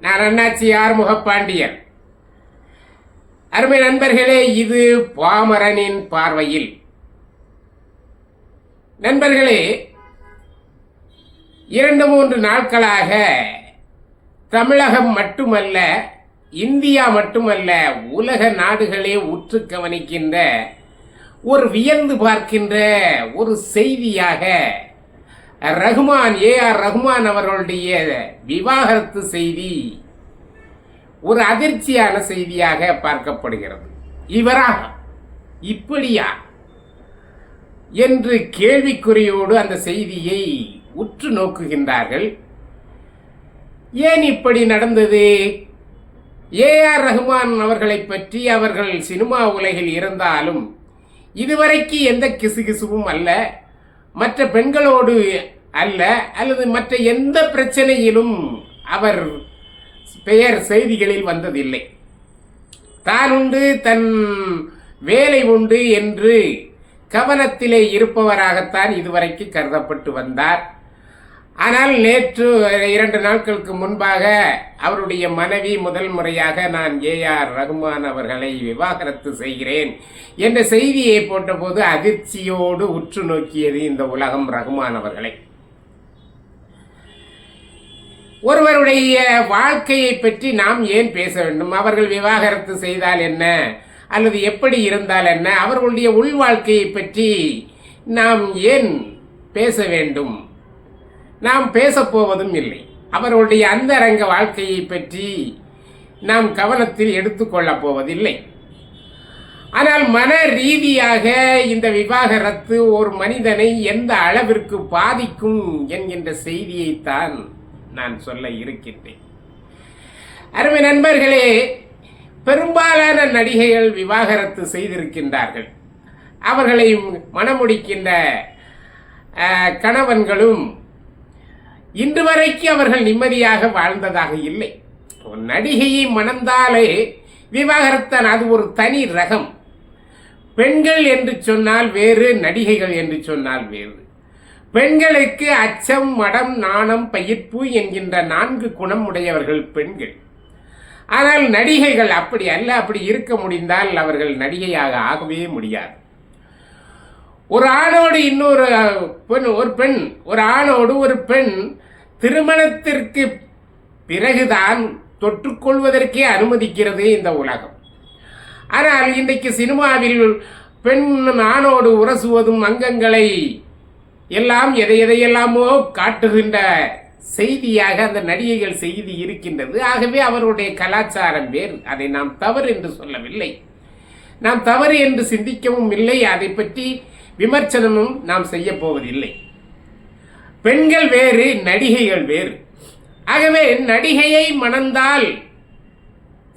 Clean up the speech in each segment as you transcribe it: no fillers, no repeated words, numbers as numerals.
நான் அண்ணாச்சியார் முகப்பாண்டியன். அருமை நண்பர்களே, இது பாமரனின் பார்வையில். நண்பர்களே, 2-3 நாட்களாக தமிழகம் மட்டுமல்ல, இந்தியா மட்டுமல்ல, உலக நாடுகளே உற்று கவனிக்கின்ற ஒரு வியந்து பார்க்கின்ற ஒரு செய்தியாக ஏஆர் ரகுமான் அவர்களுடைய விவாகரத்து செய்தி ஒரு அதிர்ச்சியான செய்தியாக பார்க்கப்படுகிறது. இவரா, இப்படியா என்று கேள்விக்குறியோடு அந்த செய்தியை உற்று நோக்குகின்றார்கள். ஏன் இப்படி நடந்தது? ஏஆர் ரகுமான் அவர்களை பற்றி அவர்கள் சினிமா உலகில் இருந்தாலும் இதுவரைக்கு எந்த கிசுகிசுவும் அல்ல, மற்ற பெண்களோடு அல்ல, அல்லது மற்ற எந்த பிரச்சனையிலும் அவர் பெயர் செய்திகளில் வந்ததில்லை. தான் உண்டு, தன் வேலை உண்டு என்று கவனத்திலே இருப்பவராகத்தான் இதுவரைக்கு கருதப்பட்டு வந்தார். ஆனால் நேற்று 2 நாட்களுக்கு முன்பாக அவருடைய மனைவி முதல் முறையாக நான் ஏஆர் ரகுமான் அவர்களை விவாகரத்து செய்கிறேன் என்ற செய்தியை போட்டபோது அதிர்ச்சியோடு உற்று நோக்கியது இந்த உலகம் ரகுமான் அவர்களை. ஒருவருடைய வாழ்க்கையை பற்றி நாம் ஏன் பேச வேண்டும்? அவர்கள் விவாகரத்து செய்தால் என்ன, அல்லது எப்படி இருந்தால் என்ன? அவர்களுடைய உள் வாழ்க்கையை பற்றி நாம் ஏன் பேச வேண்டும்? நாம் பேசப்போவதும் இல்லை. அவர்களுடைய அந்தரங்க வாழ்க்கையை பற்றி நாம் கவனத்தில் எடுத்துக்கொள்ளப் போவதில்லை. ஆனால் மன ரீதியாக இந்த விவாகரத்து ஒரு மனிதனை எந்த அளவிற்கு பாதிக்கும் என்கின்ற செய்தியைத்தான் நான் சொல்ல இருக்கின்றேன். அருமை நண்பர்களே, பெரும்பாலான நடிகைகள் விவாகரத்து செய்திருக்கின்றார்கள். அவர்களை மணமுடிக்கின்ற கணவன்களும் இன்று வரைக்கும் அவர்கள் நிம்மதியாக வாழ்ந்ததாக இல்லை. நடிகையை மணந்தாலே விவாகரத்தான், அது ஒரு தனி ரகம். பெண்கள் என்று சொன்னால் வேறு, நடிகைகள் என்று சொன்னால் வேறு. பெண்களுக்கு அச்சம், மடம், நாணம், பயிர்ப்பு என்கின்ற 4 குணம் உடையவர்கள் பெண்கள். ஆனால் நடிகைகள் அப்படி அல்ல. அப்படி இருக்க முடிந்தால் அவர்கள் நடிகையாக ஆகவே முடியாது. ஒரு ஆணோடு இன்னொரு பெண், ஒரு ஆணோடு ஒரு பெண் திருமணத்திற்கு பிறகுதான் தொற்றுக்கொள்வதற்கே அனுமதிக்கிறது இந்த உலகம். ஆனால் இன்றைக்கு சினிமாவில் பெண் ஆணோடு உரசுவதும் அங்கங்களை எல்லாம் எதையெல்லாமோ காட்டுகின்ற செய்தியாக அந்த நடிகைகள் செய்தி இருக்கின்றது. ஆகவே அவருடைய கலாச்சாரம் வேறு. அதை நாம் தவறு என்று சொல்லவில்லை, நாம் தவறு என்று சிந்திக்கவும் இல்லை, அதை பற்றி விமர்சனமும் நாம் செய்ய போவதில்லை. பெண்கள் வேறு, நடிகைகள் வேறு. ஆகவே நடிகையை மணந்தால்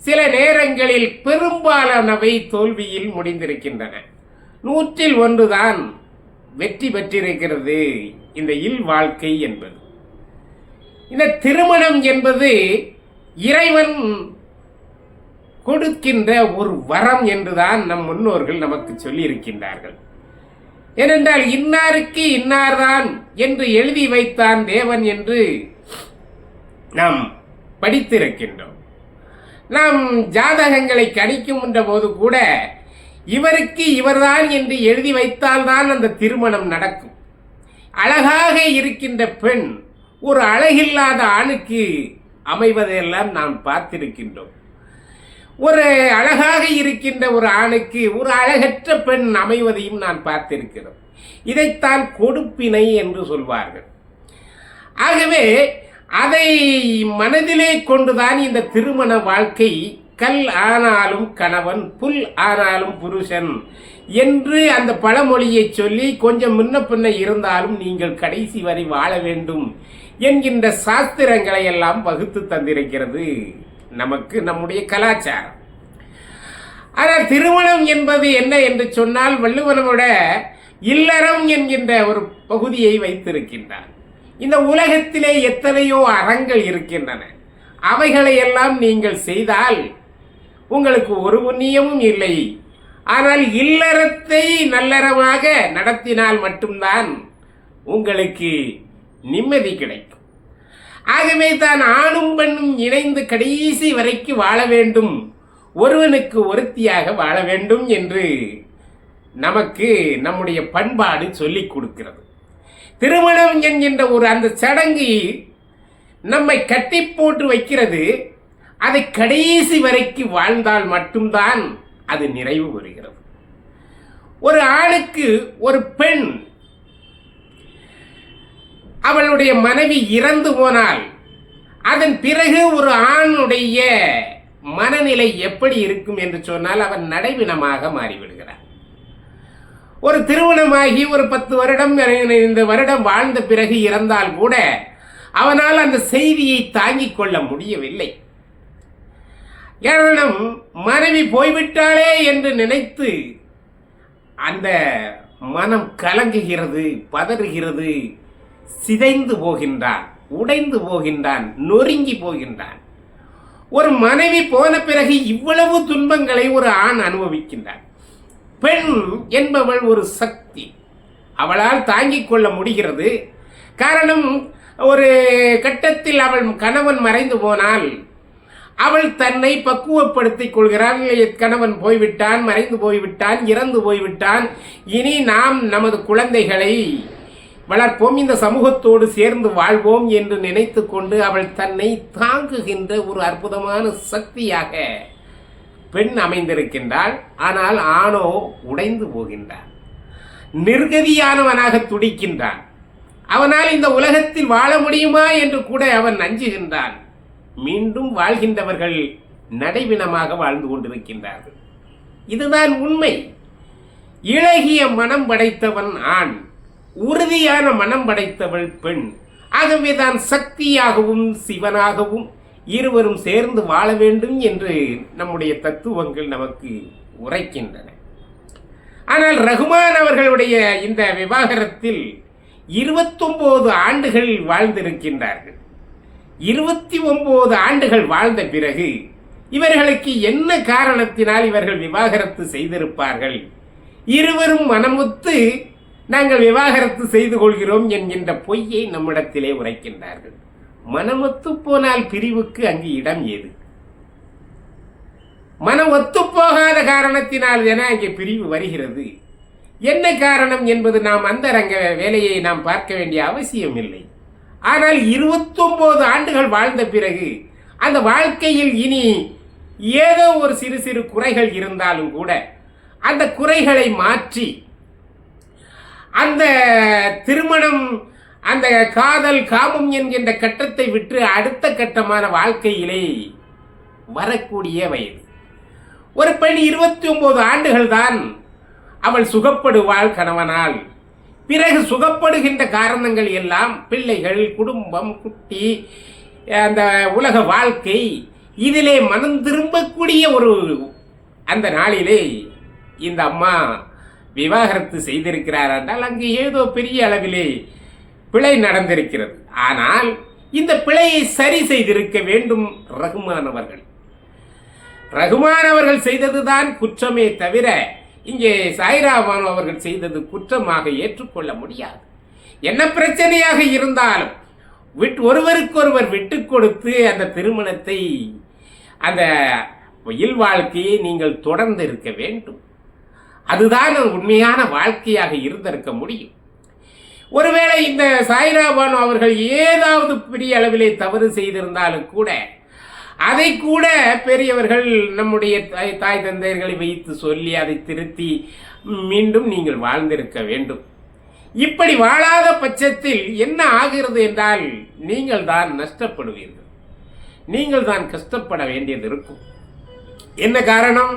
சில நேரங்களில் பெரும்பாலானவை தோல்வியில் முடிந்திருக்கின்றன. 100ல் 1 தான் வெற்றி பெற்றிருக்கிறது இந்த இல் வாழ்க்கை என்பது. இந்த திருமணம் என்பது இறைவன் கொடுக்கின்ற ஒரு வரம் என்றுதான் நம் முன்னோர்கள் நமக்கு சொல்லி இருக்கின்றார்கள். ஏனென்றால் இன்னாருக்கு இன்னார்தான் என்று எழுதி வைத்தான் தேவன் என்று நாம் படித்திருக்கின்றோம். நாம் ஜாதகங்களை கணிக்குகின்ற போது கூட இவருக்கு இவர்தான் என்று எழுதி வைத்தால்தான் அந்த திருமணம் நடக்கும். அழகாக இருக்கின்ற பெண் ஒரு அழகில்லாத ஆணுக்கு அமைவதையெல்லாம் நாம் பார்த்திருக்கின்றோம். ஒரு அழகாக இருக்கின்ற ஒரு ஆணுக்கு ஒரு அழகற்ற பெண் அமைவதையும் நான் பார்த்திருக்கிறோம். இதைத்தான் கொடுப்பினை என்று சொல்வார்கள். ஆகவே அதை மனதிலே கொண்டுதான் இந்த திருமண வாழ்க்கை கல் ஆனாலும் கணவன், புல் ஆனாலும் புருஷன் என்று அந்த பழமொழியை சொல்லி கொஞ்சம் முன்ன பின்ன இருந்தாலும் நீங்கள் கடைசி வரை வாழ வேண்டும் என்கின்ற சாஸ்திரங்களை எல்லாம் வகுத்து தந்திருக்கிறது நமக்கு நம்முடைய கலாச்சாரம். ஆனால் திருமணம் என்பது என்ன என்று சொன்னால் வள்ளுவனோட இல்லறம் என்கின்ற ஒரு பகுதியை வைத்திருக்கின்றார். இந்த உலகத்திலே எத்தனையோ அறங்கள் இருக்கின்றன. அவைகளை எல்லாம் நீங்கள் செய்தால் உங்களுக்கு ஒரு புண்ணியமும் இல்லை. ஆனால் இல்லறத்தை நல்லறமாக நடத்தினால் மட்டும்தான் உங்களுக்கு நிம்மதி கிடைக்கும். ஆகவே தான் ஆணும் பெண்ணும் இணைந்து கடைசி வரைக்கு வாழ வேண்டும், ஒருவனுக்கு ஒருத்தியாக வாழ வேண்டும் என்று நமக்கு நம்முடைய பண்பாடு சொல்லிக் கொடுக்கிறது. திருமணம் என்கின்ற ஒரு அந்த சடங்கு நம்மை கட்டி போட்டு வைக்கிறது. அதை கடைசி வரைக்கு வாழ்ந்தால் மட்டும்தான் அது நிறைவு பெறுகிறது. ஒரு ஆணுக்கு ஒரு பெண் அவளுடைய மனைவி இறந்து போனால் அதன் பிறகு ஒரு ஆணுடைய மனநிலை எப்படி இருக்கும் என்று சொன்னால் அவன் நடைவினமாக மாறிவிடுகிறான். ஒரு திருமணமாகி ஒரு 10 வருடம் 5 வருடம் வாழ்ந்த பிறகு இறந்தால் கூட அவனால் அந்த செய்தியை தாங்கிக் கொள்ள முடியவில்லை. காரணம், மனைவி போய்விட்டாளே என்று நினைத்து அந்த மனம் கலங்குகிறது, பதறுகிறது, சிதைந்து போகின்றான், உடைந்து போகின்றான், நொறுங்கி போகின்றான். ஒரு மனைவி போன பிறகு இவ்வளவு துன்பங்களை ஒரு ஆண் அனுபவிக்கின்றான். பெண் என்பவள் ஒரு சக்தி, அவளால் தாங்கிக் கொள்ள முடிகிறது. காரணம், ஒரு கட்டத்தில் அவள் கணவன் மறைந்து போனால் அவள் தன்னை பக்குவப்படுத்திக் கொள்கிறாள். கணவன் போய்விட்டான், மறைந்து போய்விட்டான், இறந்து போய்விட்டான், இனி நாம் நமது குழந்தைகளை வளர்ப்போம், இந்த சமூகத்தோடு சேர்ந்து வாழ்வோம் என்று நினைத்து கொண்டு அவள் தன்னை தாங்குகின்ற ஒரு அற்புதமான சக்தியாக பெண் அமைந்திருக்கின்றாள். ஆனால் ஆணோ உடைந்து போகின்றான், நிர்கதியானவனாக துடிக்கின்றான். அவனால் இந்த உலகத்தில் வாழ முடியுமா என்று கூட அவன் அஞ்சுகின்றான். மீண்டும் வாழ்கின்றவர்கள் நடைவினமாக வாழ்ந்து கொண்டிருக்கின்றார்கள். இதுதான் உண்மை. இளகிய மனம் படைத்தவன் ஆண், உறுதியான மனம் படைத்தவள் பெண். ஆகவேதான் சக்தியாகவும் சிவனாகவும் இருவரும் சேர்ந்து வாழ வேண்டும் என்று நம்முடைய தத்துவங்கள் நமக்கு உரைக்கின்றன. ஆனால் ரகுமான் அவர்களுடைய இந்த விவாகரத்தில் 29 ஆண்டுகள் வாழ்ந்திருக்கின்றார்கள். 29 ஆண்டுகள் வாழ்ந்த பிறகு இவர்களுக்கு என்ன காரணத்தினால் இவர்கள் விவாகரத்து செய்திருப்பார்கள்? இருவரும் மனமுத்து நாங்கள் விவாகரத்து செய்து கொள்கிறோம் என்கின்ற பொய்யை நம்மிடத்திலே உரைக்கின்றார்கள். மனமொத்து போனால் பிரிவுக்கு அங்கு இடம் ஏது? மனம் ஒத்துப்போகாத காரணத்தினால் என அங்கே பிரிவு வருகிறது. என்ன காரணம் என்பது நாம் அந்தரங்க வேலையை நாம் பார்க்க வேண்டிய அவசியம் இல்லை. ஆனால் 29 ஆண்டுகள் வாழ்ந்த பிறகு அந்த வாழ்க்கையில் இனி ஏதோ ஒரு சிறு சிறு குறைகள் இருந்தாலும் கூட அந்த குறைகளை மாற்றி அந்த திருமணம், அந்த காதல் காமம் என்கின்ற கட்டத்தை விட்டு அடுத்த கட்டமான வாழ்க்கையிலே வரக்கூடிய வயது. ஒரு பெண் 29 ஆண்டுகள் தான் அவள் சுகப்படுவாள் கணவனால். பிறகு சுகப்படுகின்ற காரணங்கள் எல்லாம் பிள்ளைகள், குடும்பம், குட்டி, அந்த உலக வாழ்க்கை, இதிலே மனம் திரும்பக்கூடிய ஒரு அந்த நாளிலே இந்த அம்மா விவாகரத்து செய்திருக்கிறார் என்றால் அங்கு ஏதோ பெரிய அளவிலே பிழை நடந்திருக்கிறது. ஆனால் இந்த பிழையை சரி செய்திருக்க வேண்டும் ரகுமான் அவர்கள். ரகுமான் அவர்கள் செய்ததுதான் குற்றமே தவிர இங்கே சாய்ரா பானு அவர்கள் செய்தது குற்றமாக ஏற்றுக்கொள்ள முடியாது. என்ன பிரச்சனையாக இருந்தாலும் ஒருவருக்கொருவர் விட்டு கொடுத்து அந்த திருமணத்தை, அந்த இல் வாழ்க்கையை நீங்கள் தொடர்ந்து இருக்க வேண்டும். அதுதான் உண்மையான வாழ்க்கையாக இருந்திருக்க முடியும். ஒருவேளை இந்த சாய்ரா பானு அவர்கள் ஏதாவது பெரிய அளவிலே தவறு செய்திருந்தாலும் கூட அதை கூட பெரியவர்கள், நம்முடைய தாய் தந்தையர்களை வைத்து சொல்லி அதை திருத்தி மீண்டும் நீங்கள் வாழ்ந்திருக்க வேண்டும். இப்படி வாழாத பட்சத்தில் என்ன ஆகிறது என்றால் நீங்கள் தான் நஷ்டப்படுவீர்கள், நீங்கள் தான் கஷ்டப்பட வேண்டியது இருக்கும். என்ன காரணம்?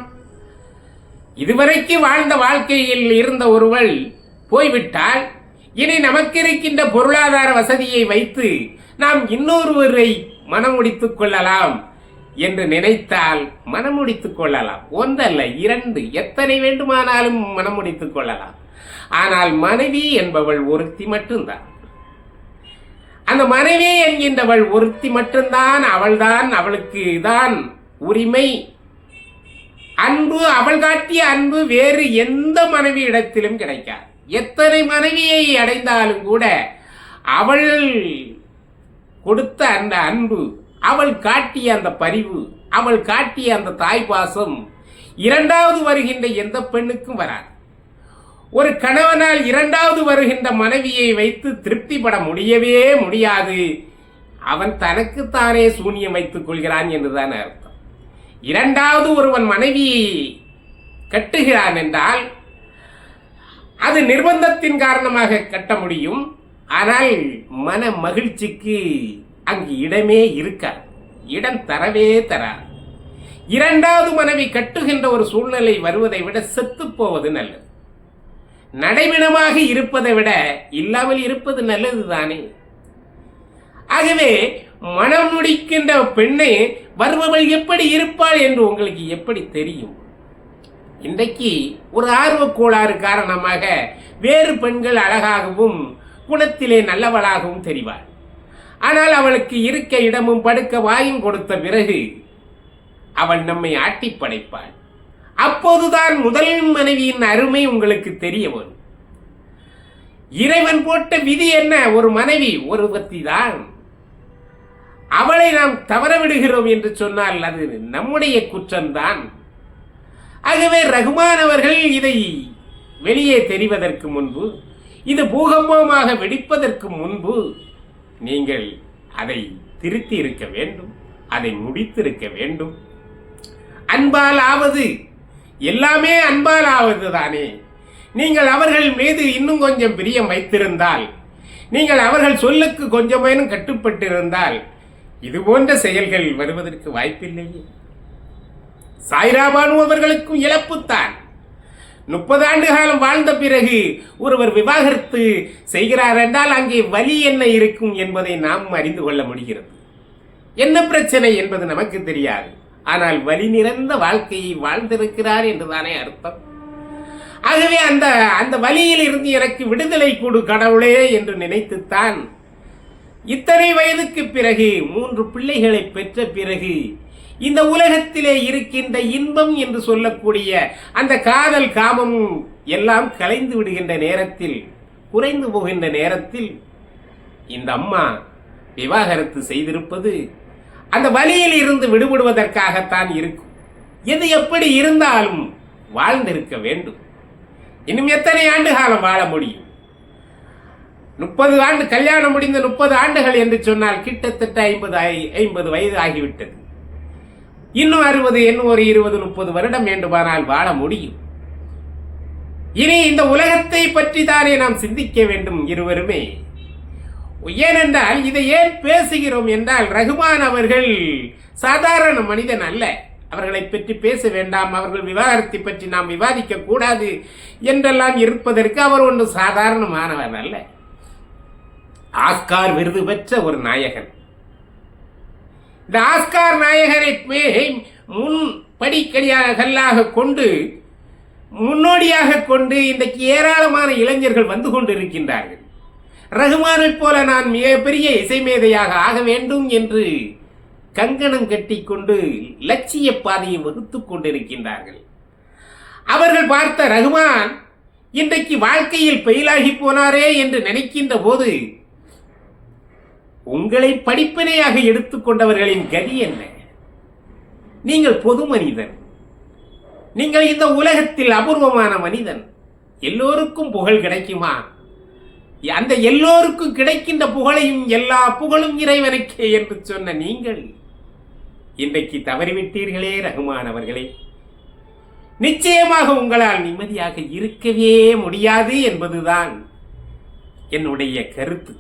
இதுவரைக்கு வாழ்ந்த வாழ்க்கையில் இருந்த ஒருவள் போய்விட்டால் இனி நமக்கு இருக்கின்ற பொருளாதார வசதியை வைத்து நாம் இன்னொருவரை மனமுடித்துக் கொள்ளலாம் என்று நினைத்தால் மனமுடித்துக் கொள்ளலாம். ஒன்றல்ல, 2, எத்தனை வேண்டுமானாலும் மனமுடித்துக் கொள்ளலாம். ஆனால் மனைவி என்பவள் ஒருத்தி மட்டும்தான். அந்த மனைவி என்கின்றவள் ஒருத்தி மட்டும்தான். அவள்தான், அவளுக்கு தான் உரிமை. அன்பு, அவள் காட்டிய அன்பு வேறு எந்த மனைவி இடத்திலும் கிடைக்காது. எத்தனை மனைவியை அடைந்தாலும் கூட அவள் கொடுத்த அந்த அன்பு, அவள் காட்டிய அந்த பரிவு, அவள் காட்டிய அந்த தாய்பாசம் இரண்டாவது வருகின்ற எந்த பெண்ணுக்கும் வராது. ஒரு கணவனால் இரண்டாவது வருகின்ற மனைவியை வைத்து திருப்திப்பட முடியவே முடியாது. அவன் தனக்குத்தானே சூனியம் வைத்துக் கொள்கிறான் என்றுதான் அர்த்தம். இரண்டாவது ஒருவன் மனைவியை கட்டுகிறான் என்றால் அது நிர்பந்தத்தின் காரணமாக கட்ட முடியும். ஆனால் மன மகிழ்ச்சிக்கு அங்கு இடமே இருக்காது, இடம் தரவே தராது. இரண்டாவது மனைவி கட்டுகின்ற ஒரு சூழ்நிலை வருவதை விட செத்து போவது நல்லது. நடைமுறையாக இருப்பதை விட இல்லாமல் இருப்பது நல்லது தானே. ஆகவே மனம் முடிக்கின்ற பெண்ணை வருபவள் எப்படி இருப்பாள் என்று உங்களுக்கு எப்படி தெரியும்? இன்றைக்கு ஒரு ஆர்வக் கோளாறு காரணமாக வேறு பெண்கள் அழகாகவும் குணத்திலே நல்லவளாகவும் தெரிவாள். ஆனால் அவளுக்கு இருக்க இடமும் படுக்க வாயும் கொடுத்த பிறகு அவள் நம்மை ஆட்டி படைப்பாள். அப்போதுதான் முதல் மனைவியின் அருமை உங்களுக்கு தெரிய வரும். இறைவன் போட்ட விதி என்ன? ஒரு மனைவி ஒருவத்தி தான். அவளை நாம் தவற விடுகிறோம் என்று சொன்னால் அது நம்முடைய குற்றம்தான். ஆகவே ரகுமான் அவர்கள் இதை வெளியே தெரிவதற்கு முன்பு, இது பூகம்பமாக வெடிப்பதற்கு முன்பு நீங்கள் அதை திருத்தி இருக்க வேண்டும், அதை முடித்திருக்க வேண்டும். அன்பால் ஆவது எல்லாமே அன்பால் ஆவது தானே. நீங்கள் அவர்கள் மீது இன்னும் கொஞ்சம் பிரியம் வைத்திருந்தால், நீங்கள் அவர்கள் சொல்லுக்கு கொஞ்சமேனும் கட்டுப்பட்டிருந்தால் இது போன்ற செயல்கள் வருவதற்கு வாய்ப்பில்லையே. சாய்ராபானு அவர்களுக்கும் இழப்புத்தான். 30 ஆண்டு காலம் வாழ்ந்த பிறகு ஒருவர் விவாகரத்து செய்கிறார் என்றால் அங்கே வலி என்ன இருக்கும் என்பதை நாம் அறிந்து கொள்ள முடிகிறது. என்ன பிரச்சனை என்பது நமக்கு தெரியாது. ஆனால் வலி நிறைந்த வாழ்க்கையை வாழ்ந்திருக்கிறார் என்றுதானே அர்த்தம். ஆகவே அந்த வலியில் இருந்து எனக்கு விடுதலை கொடு கடவுளே என்று நினைத்துத்தான் இத்தனை வயதுக்கு பிறகு 3 பிள்ளைகளை பெற்ற பிறகு இந்த உலகத்திலே இருக்கின்ற இன்பம் என்று சொல்லக்கூடிய அந்த காதல் காமம் எல்லாம் கலைந்து விடுகின்ற நேரத்தில், குறைந்து போகின்ற நேரத்தில் இந்த அம்மா விவாகரத்து செய்திருப்பது அந்த வலியில் இருந்து விடுபடுவதற்காகத்தான் இருக்கும். எது எப்படி இருந்தாலும் வாழ்ந்திருக்க வேண்டும். இன்னும் எத்தனை ஆண்டு காலம் வாழ முடியும்? 30 ஆண்டு, கல்யாணம் முடிந்த 30 ஆண்டுகள் என்று சொன்னால் கிட்டத்தட்ட 50 வயது ஆகிவிட்டது. இன்னும் 60, இன்னும் ஒரு 20, 30 வருடம் வேண்டுமானால் வாழ முடியும். இனி இந்த உலகத்தை பற்றி தானே நாம் சிந்திக்க வேண்டும் இருவருமே. ஏனென்றால் இதை ஏன் பேசுகிறோம் என்றால், ரகுமான் அவர்கள் சாதாரண மனிதன் அல்ல. அவர்களை பற்றி பேச வேண்டாம், அவர்கள் விவாகரத்தை பற்றி நாம் விவாதிக்க கூடாது என்றெல்லாம் இருப்பதற்கு அவர் ஒன்று சாதாரணமானவர் அல்ல. ஆஸ்கார் விருது பெற்ற ஒரு நாயகன். இந்த ஆஸ்கார் நாயகனை முன் படிக்கல்லாக கொண்டு, முன்னோடியாக கொண்டு இன்றைக்கு ஏராளமான இளைஞர்கள் வந்து கொண்டிருக்கின்றார்கள். ரகுமானை போல நான் மிகப்பெரிய இசைமேதையாக ஆக வேண்டும் என்று கங்கணம் கட்டி கொண்டு லட்சிய பாதையை வகுத்துக் கொண்டிருக்கின்றார்கள். அவர்கள் பார்த்த ரகுமான் இன்றைக்கு வாழ்க்கையில் பெயிலாகி போனாரே என்று நினைக்கின்ற போது, உங்களை படிப்பினையாக எடுத்துக்கொண்டவர்களின் கதி என்ன? நீங்கள் பொது மனிதன், நீங்கள் இந்த உலகத்தில் அபூர்வமான மனிதன். எல்லோருக்கும் புகழ் கிடைக்குமா? அந்த எல்லோருக்கும் கிடைக்கின்ற புகழையும் எல்லா புகழும் இறைவனுக்கே என்று சொன்ன நீங்கள் இன்றைக்கு தவறிவிட்டீர்களே ரகுமான் அவர்களே. நிச்சயமாக உங்களால் நிம்மதியாக இருக்கவே முடியாது என்பதுதான் என்னுடைய கருத்து.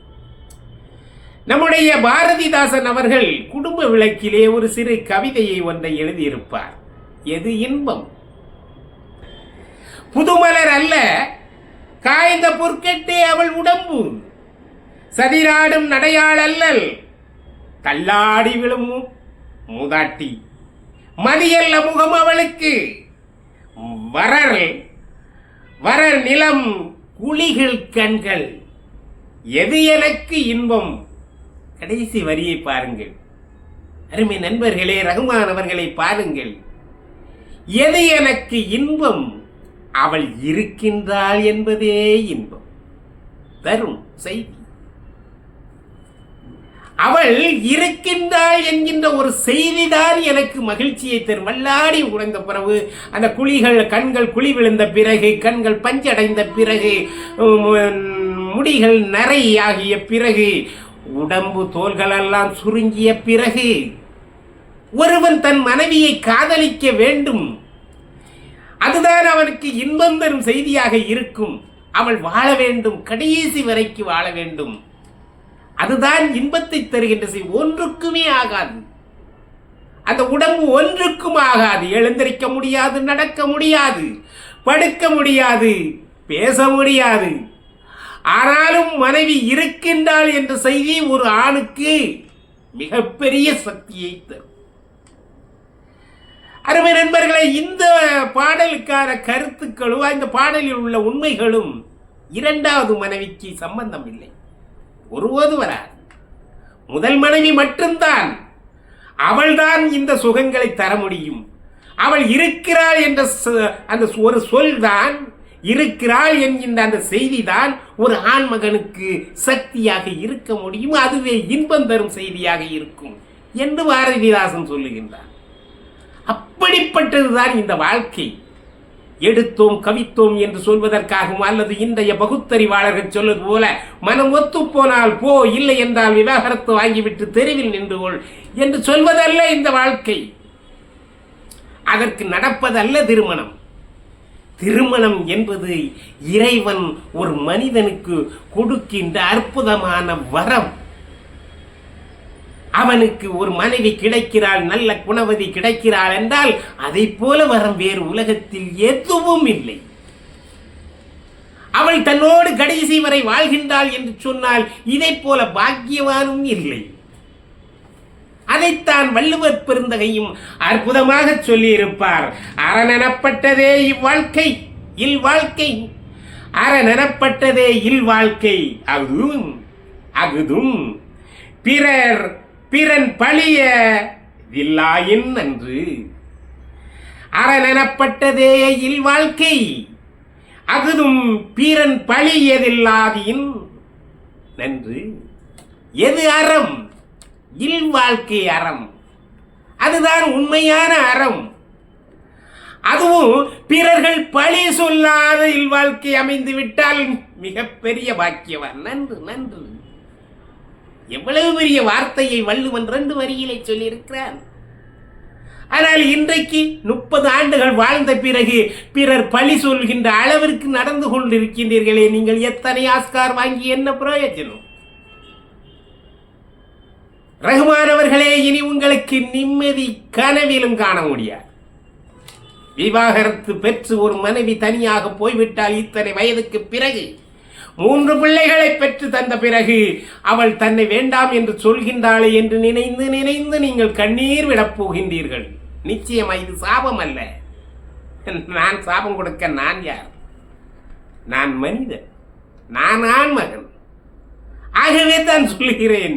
நம்முடைய பாரதிதாசன் அவர்கள் குடும்ப விளக்கிலே ஒரு சிறு கவிதையை ஒன்றை எழுதியிருப்பார். எது இன்பம்? புதுமலர் அல்ல, காய்ந்த பொற்கெட்டே அவள் உடம்பு, சதிராடும் நடையாள் அல்லல், தள்ளாடி விழும் மூதாட்டி, மதியல்ல முகம் அவளுக்கு, வரர் நிலம் குளிகள் கண்கள், எது எனக்கு இன்பம்? கடைசி வரியை பாருங்கள் அருமை நண்பர்களே, ரகுமான் அவர்களை பாருங்கள். எது எனக்கு இன்பம்? அவள் இருக்கின்றாள் என்பதே இன்பம் தரும் செய்தி. அவள் இருக்கின்றாள் என்கின்ற ஒரு செய்திதான் எனக்கு மகிழ்ச்சியை தரும். வல்லாடி உடைந்த பிறகு அந்த கண்கள் குழி விழுந்த பிறகு, கண்கள் பஞ்சடைந்த பிறகு, முடிகள் நரை ஆகிய பிறகு, உடம்பு தோள்களெல்லாம் சுருங்கிய பிறகு ஒருவன் தன் மனைவியை காதலிக்க வேண்டும். அதுதான் அவனுக்கு இன்பம் தரும் செய்தியாக இருக்கும். அவள் வாழ வேண்டும், கடைசி வரைக்கு வாழ வேண்டும். அதுதான் இன்பத்தை தருகின்ற செய்தி. ஒன்றுக்குமே ஆகாது, அந்த உடம்பு ஒன்றுக்கும் ஆகாது. எழுந்திருக்க முடியாது, நடக்க முடியாது, படுக்க முடியாது, பேச முடியாது. ஆனாலும் மனைவி இருக்கின்றாள் என்ற செய்தி ஒரு ஆணுக்கு மிகப்பெரிய சக்தியை தரும். அருமை நண்பர்களே, இந்த பாடலுக்கான கருத்துக்களும் இந்த பாடலில் உள்ள உண்மைகளும் இரண்டாவது மனைவிக்கு சம்பந்தம் இல்லை, ஒருபோது வராது. முதல் மனைவி மட்டும்தான், அவள்தான் இந்த சுகங்களை தர முடியும். அவள் இருக்கிறாள் என்ற அந்த ஒரு சொல் தான், இருக்கிறாள் என்கின்ற அந்த செய்தி தான் ஒரு ஆண் மகனுக்கு சக்தியாக இருக்க முடியும். அதுவே இன்பம் தரும் செய்தியாக இருக்கும் என்று பாரதிதாசன் சொல்லுகின்றார். அப்படிப்பட்டதுதான் இந்த வாழ்க்கை. எடுத்தோம் கவித்தோம் என்று சொல்வதற்காகவும், அல்லது இன்றைய பகுத்தறிவாளர்கள் சொல்வது போல மனம் ஒத்து போனால் போ, இல்லை என்றால் விவாகரத்து வாங்கிவிட்டு தெருவில் நின்று கொள் என்று சொல்வதல்ல இந்த வாழ்க்கை. அதற்கு நடப்பதல்ல திருமணம். திருமணம் என்பது இறைவன் ஒரு மனிதனுக்கு கொடுக்கின்ற அற்புதமான வரம். அவனுக்கு ஒரு மனைவி கிடைக்கிறாள், நல்ல குணவதி கிடைக்கிறாள் என்றால் அதை போல வரம் வேறு உலகத்தில் எதுவும் இல்லை. அவள் தன்னோடு கடைசி வரை வாழ்கின்றாள் என்று சொன்னால் இதை போல பாக்கியவானும் இல்லை. அதைத்தான் வள்ளுவர் பெருந்தகையும் அற்புதமாக சொல்லியிருப்பார். அறனெனப்பட்டதே இவ்வாழ்க்கை இல்வாழ்க்கை, அறனெனப்பட்டதே இல்வாழ்க்கை, அகுதும் பிறன் பழிய இல்லாயின் நன்று. அறனெனப்பட்டதே இல்வாழ்க்கை, அகுதும் பிறன் பழியதில்லாதின் நன்று. எது அறம்? இல்வாழ்க்கை அறம். அதுதான் உண்மையான அறம். அதுவும் பிறர்கள் பழி சொல்லாத இல்வாழ்க்கை அமைந்து விட்டால் மிகப்பெரிய பாக்கியவான். நன்று நன்று. எவ்வளவு பெரிய வார்த்தையை வள்ளுவன் 2 வரியிலே சொல்லியிருக்கிறான். ஆனால் இன்றைக்கு 30 ஆண்டுகள் வாழ்ந்த பிறகு பிறர் பழி சொல்கின்ற அளவிற்கு நடந்து கொண்டிருக்கின்றீர்களே, நீங்கள் எத்தனை ஆஸ்கார் வாங்கி என்ன பிரயோஜனம்? ரஹ்மான் அவர்களே, இனி உங்களுக்கு நிம்மதி கனவிலும் காண முடியாது. விவாகரத்து பெற்று ஒரு மனைவி தனியாக போய்விட்டால் இத்தனை வயதுக்கு பிறகு 3 பிள்ளைகளை பெற்று தந்த பிறகு அவள் தன்னை வேண்டாம் என்று சொல்கின்றாளே என்று நினைந்து நினைந்து நீங்கள் கண்ணீர் விடப் போகின்றீர்கள். நிச்சயமா இது சாபம் அல்ல. நான் சாபம் கொடுக்க நான் யார்? நான் மனிதன், நான் ஆண்மகன். ஆகவே தான் சொல்கிறேன்,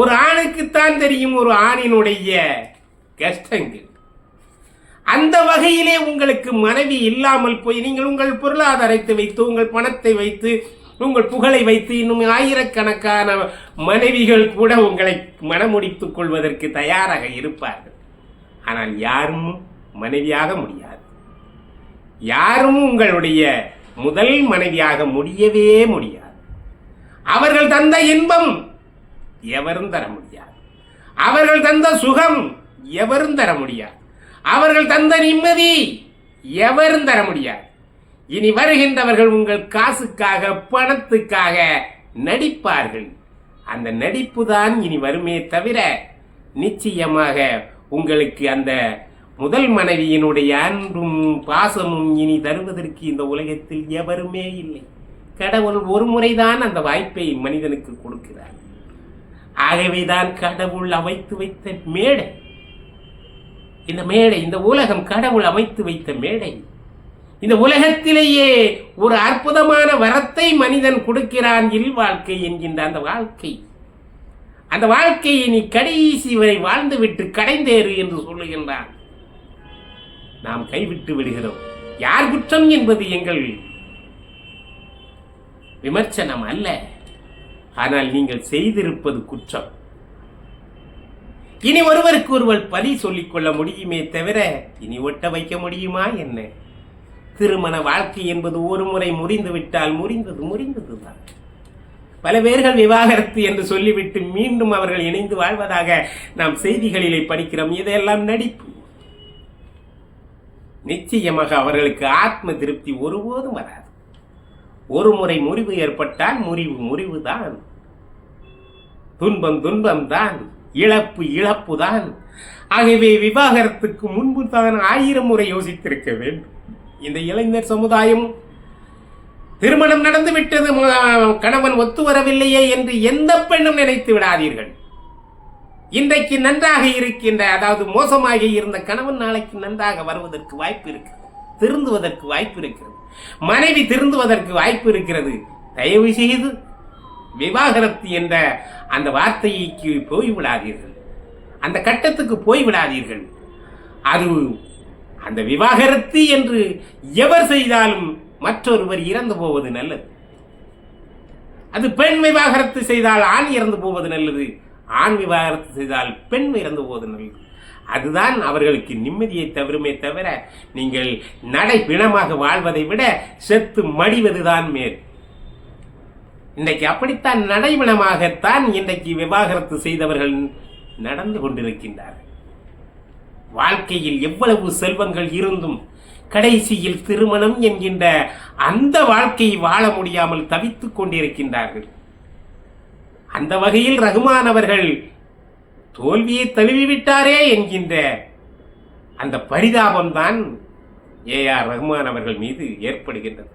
ஒரு ஆணுக்குத்தான் தெரியும் ஒரு ஆணினுடைய கஷ்டங்கள். அந்த வகையிலே உங்களுக்கு மனைவி இல்லாமல் போய் நீங்கள் உங்கள் பொருளாதாரத்தை வைத்து, உங்கள் பணத்தை வைத்து, உங்கள் புகழை வைத்து இன்னும் ஆயிரக்கணக்கான மனைவிகள் கூட உங்களை மனமுடித்துக் கொள்வதற்கு தயாராக இருப்பார்கள். ஆனால் யாரும் மனைவியாக முடியாது. யாரும் உங்களுடைய முதல் மனைவியாக முடியவே முடியாது. அவர்கள் தந்த இன்பம் எவரும் தர முடியாது. அவர்கள் தந்த சுகம் எவரும் தர முடியாது. அவர்கள் தந்த நிம்மதி எவரும் தர முடியாது. இனி வருகின்றவர்கள் உங்கள் காசுக்காக, பணத்துக்காக நடிப்பார்கள். அந்த நடிப்பு தான் இனி வருமே தவிர நிச்சயமாக உங்களுக்கு அந்த முதல் மனைவியினுடைய அன்பும் பாசமும் இனி தருவதற்கு இந்த உலகத்தில் எவருமே இல்லை. கடவுள் ஒரு முறைதான் அந்த வாய்ப்பை மனிதனுக்கு கொடுக்கிறார். ஆகவேதான் கடவுள் அமைத்து வைத்த மேடை இந்த மேடை. இந்த உலகம் கடவுள் அமைத்து வைத்த மேடை. இந்த உலகத்திலேயே ஒரு அற்புதமான வரத்தை மனிதன் கொடுக்கிறான், இல்வாழ்க்கை என்கின்ற அந்த வாழ்க்கை. அந்த வாழ்க்கையை நீ கடைசி வரை வாழ்ந்துவிட்டு கடைந்தேறு என்று சொல்லுகின்றான். நாம் கைவிட்டு விடுகிறோம். யார் குற்றம் என்பது எங்கள் விமர்சனம் அல்ல. ஆனால் நீங்கள் செய்திருப்பது குற்றம். இனி ஒருவருக்கு ஒருவர் பழி சொல்லிக் கொள்ள முடியுமே தவிர இனி ஒட்ட வைக்க முடியுமா என்ன? திருமண வாழ்க்கை என்பது ஒரு முறை முறிந்து விட்டால் முறிந்ததுதான். பல பேர்கள் விவாகரத்து என்று சொல்லிவிட்டு மீண்டும் அவர்கள் இணைந்து வாழ்வதாக நாம் செய்திகளிலே படிக்கிறோம். இதெல்லாம் நடிப்பு. நிச்சயமாக அவர்களுக்கு ஆத்ம திருப்தி ஒருபோதும் வராது. ஒரு முறை முறிவு ஏற்பட்டால் முறிவுதான், துன்பம் தான், இழப்பு தான். ஆகவே விவாகரத்துக்கு முன்பு தான் 1000 முறை யோசித்திருக்க வேண்டும். இந்த இளைஞர் சமுதாயம் திருமணம் நடந்து விட்டது, கணவன் ஒத்து வரவில்லையே என்று எந்த பெண்ணும் நினைத்து விடாதீர்கள். இன்றைக்கு நன்றாக இருக்கின்ற, அதாவது மோசமாக இருந்த கணவன் நாளைக்கு நன்றாக வருவதற்கு வாய்ப்பு இருக்கிறது, திருந்துவதற்கு வாய்ப்பு இருக்கிறது, மனைவி திருந்துவதற்கு வாய்ப்பு இருக்கிறது. தயவு செய்து விவாகரத்து என்ற அந்த வார்த்தைக்கு போய்விடாதீர்கள், அந்த கட்டத்துக்கு போய்விடாதீர்கள். அது அந்த விவாகரத்து என்று எவர் செய்தாலும் மற்றொருவர் இறந்து போவது நல்லது. அது பெண் விவாகரத்து செய்தால் ஆண் இறந்து போவது நல்லது, ஆண் விவாகரத்து செய்தால் பெண் இறந்து போவது நல்லது. அதுதான் அவர்களுக்கு நிம்மதியை தவிர நீங்கள் நடைபிணமாக வாழ்வதை விட செத்து மடிவதுதான் மேல். இன்றைக்கு அப்படித்தான் நடைபிணமாகத்தான் இன்றைக்கு விவாகரத்து செய்தவர்கள் நடந்து கொண்டிருக்கின்றார்கள். வாழ்க்கையில் எவ்வளவு செல்வங்கள் இருந்தும் கடைசியில் திருமணம் என்கின்ற அந்த வாழ்க்கையை வாழ முடியாமல் தவித்துக் கொண்டிருக்கின்றார்கள். அந்த வகையில் ரஹ்மான் அவர்கள் தோல்வியை தழுவிவிட்டாரே என்கின்ற அந்த பரிதாபம்தான் ஏஆர் ரஹ்மான் அவர்கள் மீது ஏற்படுகின்றது.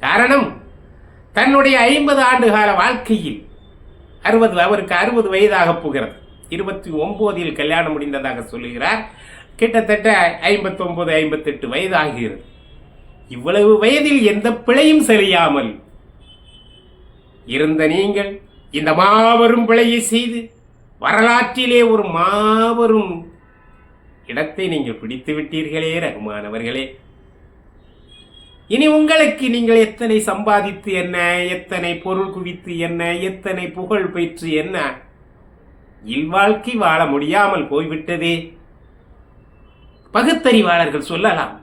காரணம், தன்னுடைய 50 ஆண்டு கால வாழ்க்கையில் அவருக்கு 60 வயதாக போகிறது. 29 கல்யாணம் முடிந்ததாக சொல்லுகிறார். கிட்டத்தட்ட 59, 58 வயது ஆகிறது. இவ்வளவு வயதில் எந்த பிழையும் செய்யாமல் இருந்த நீங்கள் இந்த மாபெரும் பிழையை செய்து வரலாற்றிலே ஒரு மாபெரும் இடத்தை நீங்கள் பிடித்து விட்டீர்களே ரஹ்மான் அவர்களே. இனி உங்களுக்கு நீங்கள் எத்தனை சம்பாதித்து என்ன, எத்தனை பொருள் குவித்து என்ன, எத்தனை புகழ் பெற்று என்ன, இல்வாழ்க்கை வாழ முடியாமல் போய்விட்டதே. பகுத்தறிவாளர்கள் சொல்லலாம்,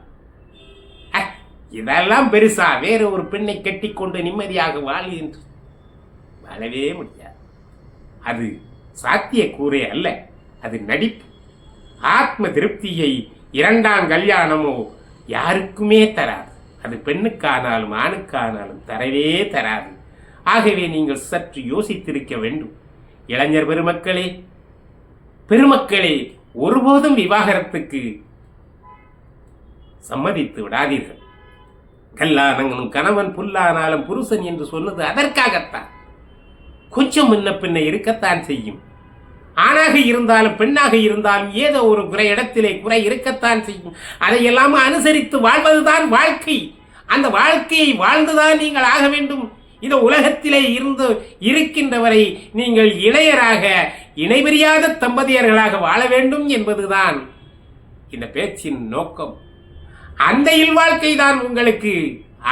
இதெல்லாம் பெருசா, வேற ஒரு பெண்ணை கட்டிக்கொண்டு நிம்மதியாக வாழ என்று. வாழவே முடியாது. அது சாத்தியக்கூறே அல்ல, அது நடிப்பு. ஆத்ம திருப்தியை 2ஆம் கல்யாணமோ யாருக்குமே தராது. அது பெண்ணுக்கானாலும் ஆணுக்கானாலும் தரவே தராது. ஆகவே நீங்கள் சற்று யோசித்திருக்க வேண்டும். இளைஞர் பெருமக்களே, ஒருபோதும் விவாகரத்துக்கு சம்மதித்து விடாதீர்கள். கல்லானங்களும் கணவன் புல்லானாலும் புருஷன் என்று சொன்னது அதற்காகத்தான். கொஞ்சம் முன்ன பின்ன இருக்கத்தான் செய்யும். ஆணாக இருந்தாலும் பெண்ணாக இருந்தாலும் ஏதோ ஒரு இடத்திலே குறை இருக்கத்தான் செய்யும். அதையெல்லாம் அனுசரித்து வாழ்வதுதான் வாழ்க்கை. அந்த வாழ்க்கையை வாழ்ந்துதான் நீங்கள் ஆக வேண்டும். இந்த உலகத்திலே இருக்கின்றவரை நீங்கள் இளையராக, இணைபிரியாத தம்பதியர்களாக வாழ வேண்டும் என்பதுதான் இந்த பேச்சின் நோக்கம். அந்த இல்வாழ்க்கை தான் உங்களுக்கு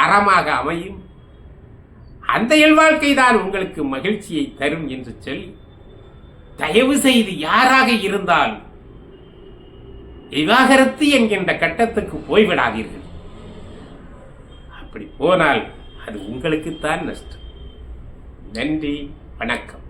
அறமாக அமையும், அந்த இல்வாழ்க்கை தான் உங்களுக்கு மகிழ்ச்சியை தரும் என்று சொல்லி, தயவு செய்து யாராக இருந்தாலும் விவாகரத்து என்கின்ற கட்டத்துக்கு போய்விடாதீர்கள். அப்படி போனால் அது உங்களுக்குத்தான் நஷ்டம். நன்றி, வணக்கம்.